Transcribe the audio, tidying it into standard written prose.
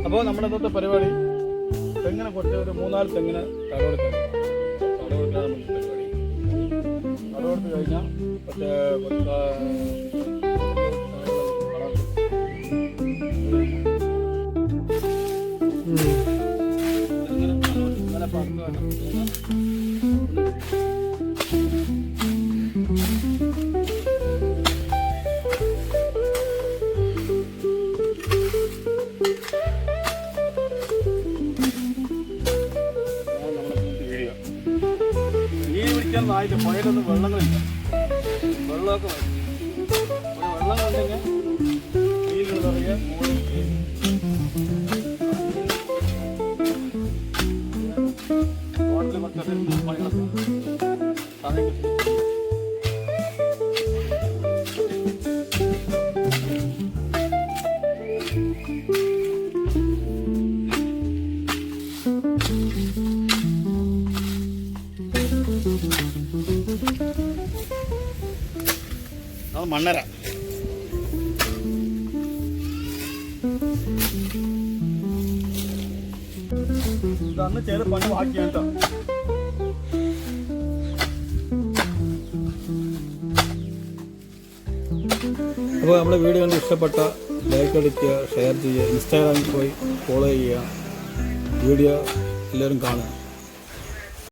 അപ്പോൾ നമ്മുടെ ഇന്നത്തെ പരിപാടി തെങ്ങിനെ കുറച്ച് ഒരു 3-4 തെങ്ങിന് തടവെടുക്കാൻ നമുക്ക് പരിപാടി. തടവെടുത്ത് കഴിഞ്ഞാൽ മറ്റേ അങ്ങനെ പറഞ്ഞു. ആയിട്ട് പുഴയിലൊന്നും വെള്ളങ്ങളില്ല, വെള്ളമൊക്കെ വരും. വെള്ളം കണ്ടെങ്കിൽ മീനുകൾ നിറയെ ഹോട്ടലിൽ മറ്റേ പണികളൊക്കെ മണ്ണര. ഇതന്ന് ചെയ്ത് പണി ബാക്കിയാണ് കേട്ടോ. അപ്പോൾ നമ്മുടെ വീഡിയോ കണ്ട് ഇഷ്ടപ്പെട്ട ലൈക്ക് അടിക്കുക, ഷെയർ ചെയ്യുക, ഇൻസ്റ്റാഗ്രാമിൽ പോയി ഫോളോ ചെയ്യുക, വീഡിയോ എല്ലാവരും കാണുക.